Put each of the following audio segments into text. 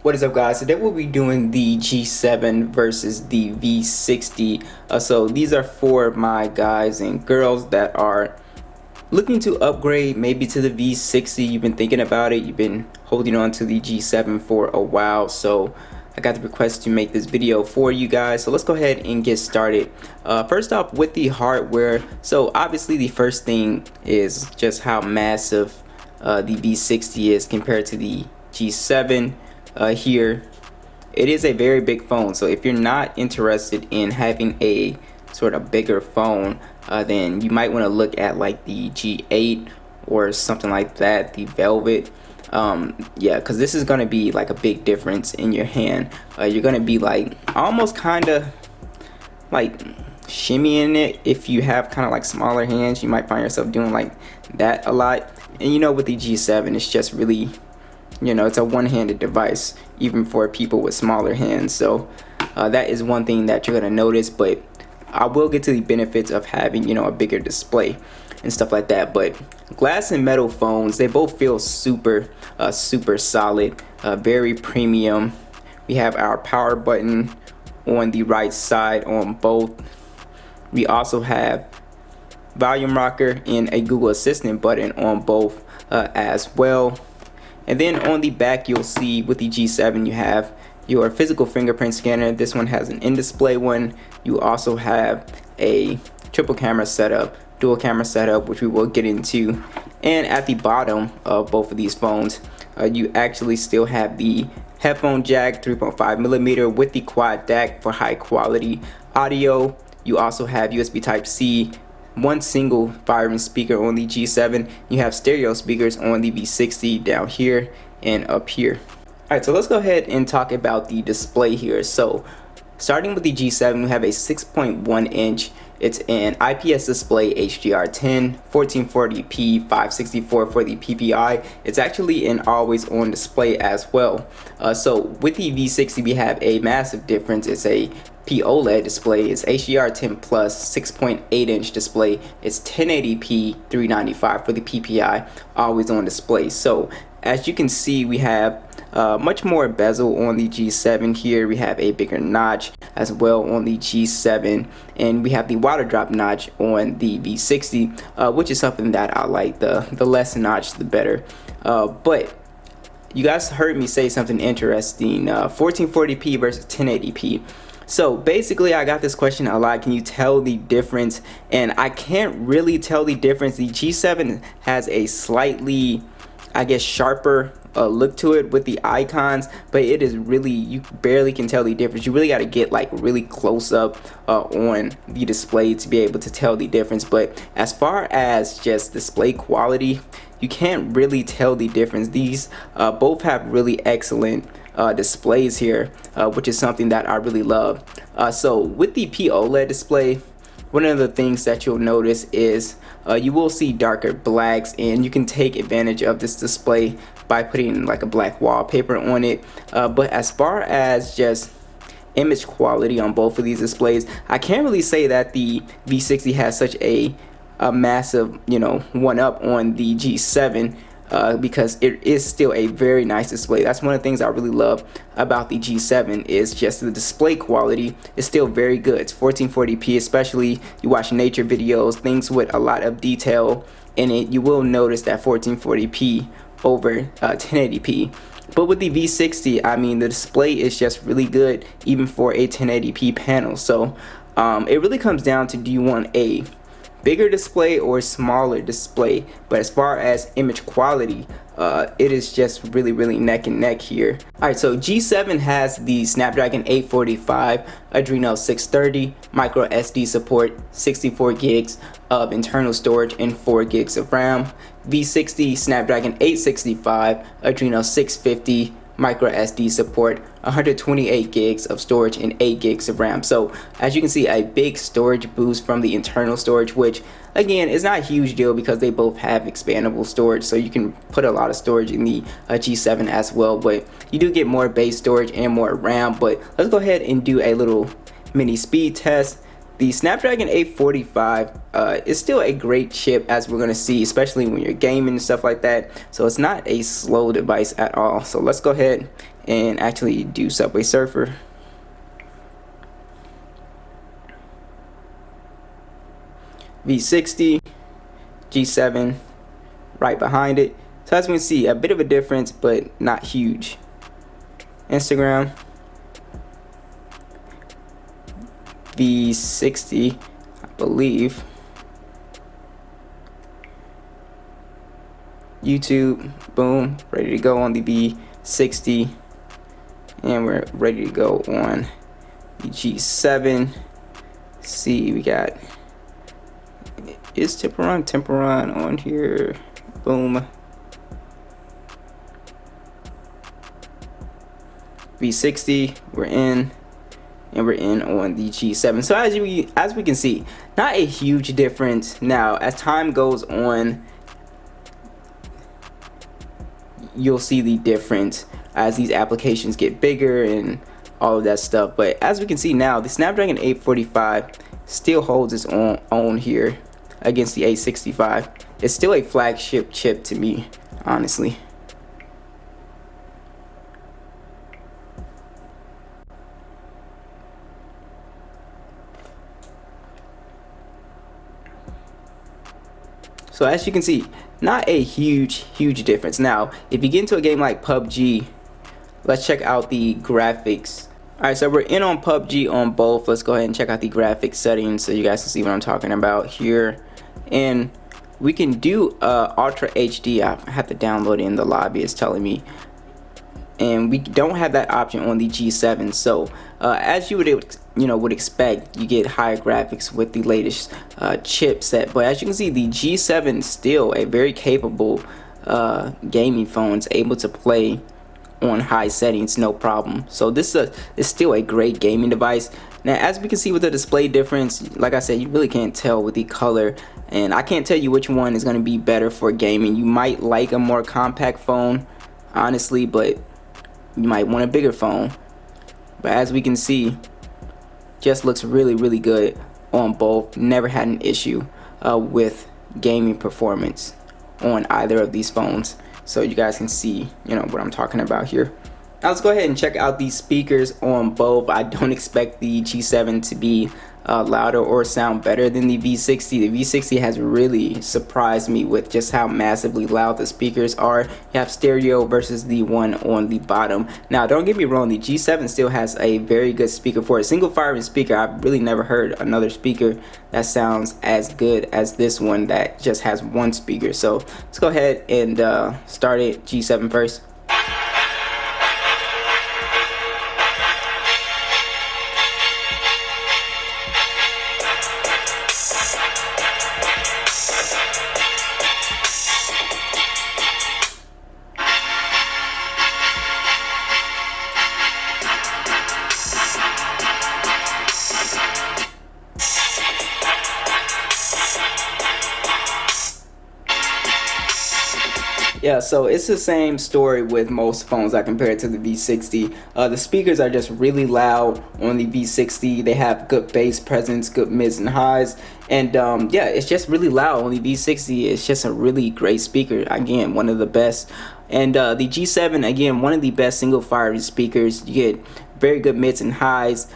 What is up, guys? Today we'll be doing the G7 versus the V60. So these are for my guys and girls that are looking to upgrade maybe to the V60. You've been thinking about it. You've been holding on to the G7 for a while. So I got the request to make this video for you guys. So let's go ahead and get started. First off, with the hardware. So obviously the first thing is just how massive the V60 is compared to the G7. Here it is a very big phone, so if you're not interested in having a sort of bigger phone, then you might want to look at like the G8 or something like that, the Velvet. Yeah, because this is going to be like a big difference in your hand. You're going to be like almost kind of like shimmying it. If you have kind of like smaller hands, you might find yourself doing like that a lot. And you know, with the G7, it's just really, you know, it's a one-handed device even for people with smaller hands. So that is one thing that you're gonna notice, but I will get to the benefits of having, you know, a bigger display and stuff like that. But glass and metal phones, they both feel super solid, very premium. We have our power button on the right side on both. We also have volume rocker and a Google Assistant button on both as well. And then on the back, you'll see with the G7 you have your physical fingerprint scanner. This one has an in-display one. You also have a triple camera setup, dual camera setup, which we will get into. And at the bottom of both of these phones, you actually still have the headphone jack, 3.5mm with the quad DAC for high quality audio. You also have USB Type-C, one single firing speaker on the G7. You have stereo speakers on the V60 down here and up here. Alright, so let's go ahead and talk about the display here. So starting with the G7, we have a 6.1 inch. It's an IPS display, HDR10, 1440p, 564 for the PPI. It's actually an always on display as well. So with the V60, we have a massive difference. It's a OLED display. It's HDR10 plus 6.8 inch display. It's 1080p 395 for the PPI, always on display. So as you can see, we have much more bezel on the G7 here. We have a bigger notch as well on the G7, and we have the water drop notch on the V60, which is something that I like. The less notch, the better. But you guys heard me say something interesting, 1440p versus 1080p. So basically, I got this question a lot. Can you tell the difference? And I can't really tell the difference. The G7 has a slightly, I guess, sharper look to it with the icons, but it is really, you barely can tell the difference. You really got to get like really close up on the display to be able to tell the difference. But as far as just display quality, you can't really tell the difference. These both have really excellent displays here, which is something that I really love. So with the OLED display, one of the things that you'll notice is you will see darker blacks, and you can take advantage of this display by putting like a black wallpaper on it. But as far as just image quality on both of these displays, I can't really say that the V60 has such a massive, you know, one up on the G7. Because it is still a very nice display. That's one of the things I really love about the G7, is just the display quality is still very good. It's 1440p, especially you watch nature videos, things with a lot of detail in it. You will notice that 1440p over 1080p. But with the V60, I mean, the display is just really good even for a 1080p panel. So it really comes down to, do you want a bigger display or smaller display? But as far as image quality, it is just really neck and neck here. Alright, so G7 has the Snapdragon 845, Adreno 630, micro SD support, 64 gigs of internal storage and 4 gigs of RAM. V60 Snapdragon 865, Adreno 650, micro SD support, 128 gigs of storage and 8 gigs of RAM. So as you can see, a big storage boost from the internal storage, which again is not a huge deal because they both have expandable storage, so you can put a lot of storage in the G7 as well. But you do get more base storage and more RAM. But let's go ahead and do a little mini speed test. The Snapdragon 845 is still a great chip, as we're going to see, especially when you're gaming and stuff like that. So it's not a slow device at all. So let's go ahead and actually do Subway Surfer. V60, G7 right behind it. So as we can see, a bit of a difference, but not huge. Instagram, V60, I believe. YouTube, boom, ready to go on the V60, and we're ready to go on the G7. See, we got, is Temperon on here? Boom. V60, we're in, and we're in on the G7. So as we can see, not a huge difference. Now, as time goes on, you'll see the difference as these applications get bigger and all of that stuff. But as we can see now, the Snapdragon 845 still holds its own here against the 865. It's still a flagship chip to me, honestly. So as you can see, not a huge difference. Now, if you get into a game like PUBG, let's check out the graphics. Alright, so we're in on PUBG on both. Let's go ahead and check out the graphics settings so you guys can see what I'm talking about here. And we can do Ultra HD. I have to download it in the lobby, it's telling me. And we don't have that option on the G7. So as you would expect, you get higher graphics with the latest chipset. But as you can see, the G7 is still a very capable gaming phone. It's able to play on high settings, no problem. So this is still a great gaming device. Now, as we can see with the display difference, like I said, you really can't tell with the color, and I can't tell you which one is going to be better for gaming. You might like a more compact phone, honestly, but you might want a bigger phone. But as we can see, just looks really good on both. Never had an issue with gaming performance on either of these phones. So you guys can see, what I'm talking about here. Now let's go ahead and check out these speakers on both. I don't expect the G7 to be louder or sound better than the V60. The V60 has really surprised me with just how massively loud the speakers are. You have stereo versus the one on the bottom. Now don't get me wrong, the G7 still has a very good speaker. For a single firing speaker, I've really never heard another speaker that sounds as good as this one that just has one speaker. So let's go ahead and start it G7 first. Yeah, so it's the same story with most phones I compare it to the V60. The speakers are just really loud on the V60. They have good bass presence, good mids and highs, and yeah, it's just really loud on the V60. It's just a really great speaker. Again, one of the best. And the G7, again, one of the best single firing speakers. You get very good mids and highs,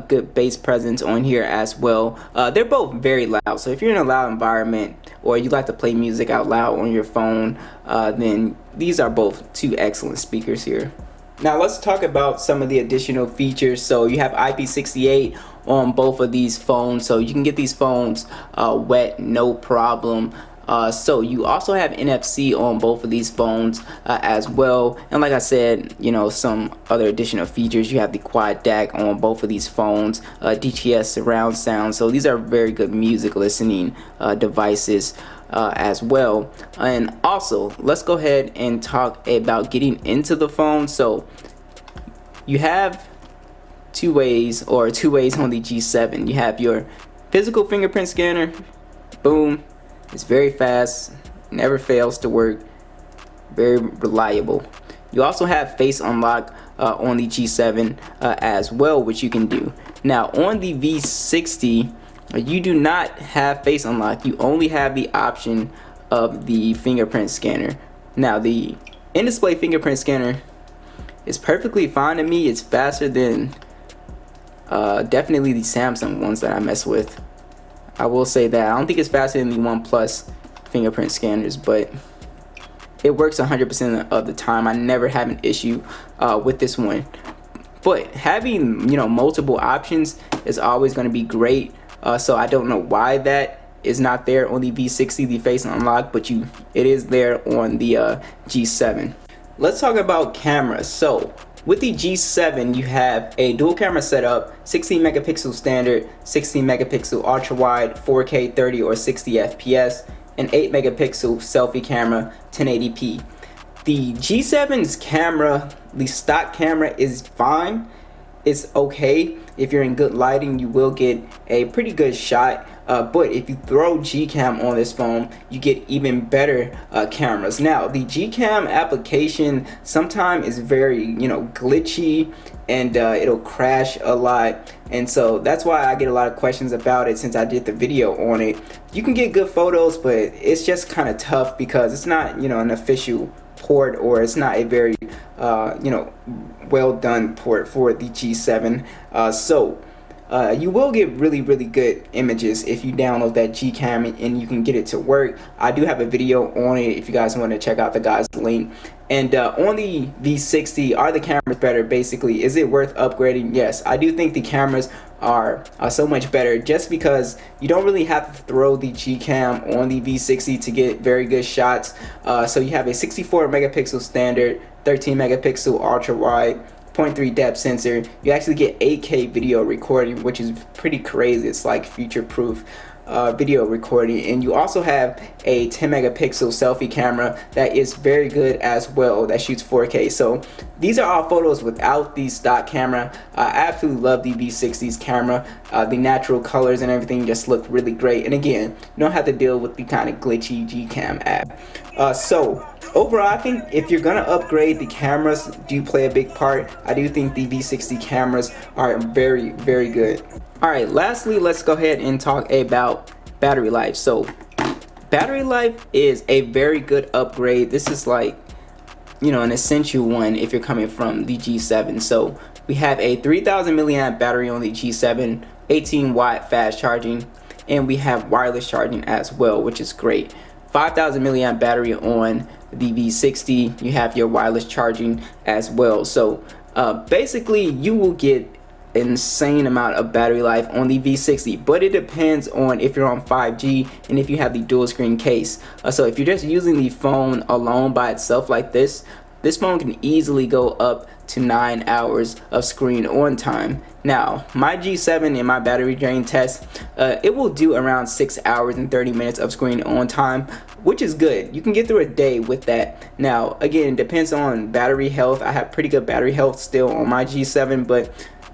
good bass presence on here as well. They're both very loud, so if you're in a loud environment or you like to play music out loud on your phone, then these are both two excellent speakers here. Now let's talk about some of the additional features. So you have IP68 on both of these phones, so you can get these phones wet, no problem. So you also have NFC on both of these phones as well, and like I said, some other additional features. You have the quad DAC on both of these phones, DTS surround sound, so these are very good music listening devices as well. And also, let's go ahead and talk about getting into the phone. So you have two ways on the G7. You have your physical fingerprint scanner, boom. It's very fast, never fails to work, very reliable. You also have face unlock on the G7 as well, which you can do. Now on the V60, you do not have face unlock. You only have the option of the fingerprint scanner. Now the in-display fingerprint scanner is perfectly fine to me. It's faster than definitely the Samsung ones that I mess with. I will say that. I don't think it's faster than the OnePlus fingerprint scanners, but it works 100% of the time. I never have an issue with this one. But having, you know, multiple options is always going to be great. So I don't know why that is not there on the V60, the face unlock, but it is there on the G7. Let's talk about cameras. So with the G7, you have a dual camera setup, 16 megapixel standard, 16 megapixel ultra wide, 4K 30 or 60 FPS, and 8 megapixel selfie camera, 1080p. The G7's camera, the stock camera, is fine. It's okay. If you're in good lighting, you will get a pretty good shot. But if you throw Gcam on this phone, you get even better cameras. Now, the Gcam application sometimes is very, you know, glitchy, and it'll crash a lot. And so that's why I get a lot of questions about it since I did the video on it. You can get good photos, but it's just kind of tough because it's not, you know, an official port, or it's not a very you know, well done port for the G7. So you will get really good images if you download that Gcam and you can get it to work. I do have a video on it if you guys want to check out the guy's link. And on the V60, are the cameras better? Basically, is it worth upgrading? Yes, I do think the cameras are so much better, just because you don't really have to throw the Gcam on the V60 to get very good shots. So you have a 64 megapixel standard, 13 megapixel ultra wide, 0.3 depth sensor. You actually get 8K video recording, which is pretty crazy. It's like future proof video recording. And you also have a 10 megapixel selfie camera that is very good as well, that shoots 4K. So these are all photos without the stock camera. I absolutely love the V60's camera. The natural colors and everything just look really great, and again, you don't have to deal with the kind of glitchy Gcam app. So overall, I think if you're gonna upgrade, the cameras do play a big part. I do think the V60 cameras are very good. Alright, lastly, let's go ahead and talk about battery life. So battery life is a very good upgrade. This is like, you know, an essential one if you're coming from the G7. So we have a 3000 milliamp battery on the G7, 18 watt fast charging, and we have wireless charging as well, which is great. 5000 milliamp battery on the V60. You have your wireless charging as well. So basically you will get insane amount of battery life on the V60, but it depends on if you're on 5G and if you have the dual screen case. So if you're just using the phone alone by itself like this phone can easily go up to 9 hours of screen on time. Now, my G7 in my battery drain test, it will do around 6 hours and 30 minutes of screen on time, which is good. You can get through a day with that. Now, again, it depends on battery health. I have pretty good battery health still on my G7, but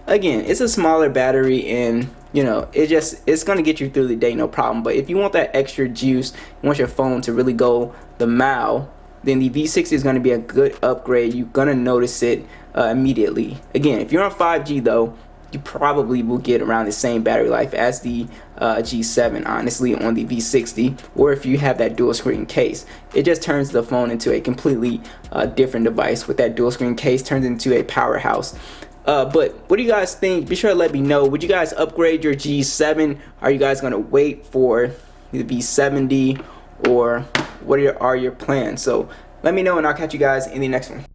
again, it's a smaller battery, and you know, it's gonna get you through the day, no problem. But if you want that extra juice, you want your phone to really go the mile, then the V60 is going to be a good upgrade. You're going to notice it immediately. Again, if you're on 5G though, you probably will get around the same battery life as the G7, honestly, on the V60, or if you have that dual screen case. It just turns the phone into a completely different device. With that dual screen case, turns into a powerhouse. But what do you guys think? Be sure to let me know. Would you guys upgrade your G7? Are you guys going to wait for the V70, or what are your plans? So let me know, and I'll catch you guys in the next one.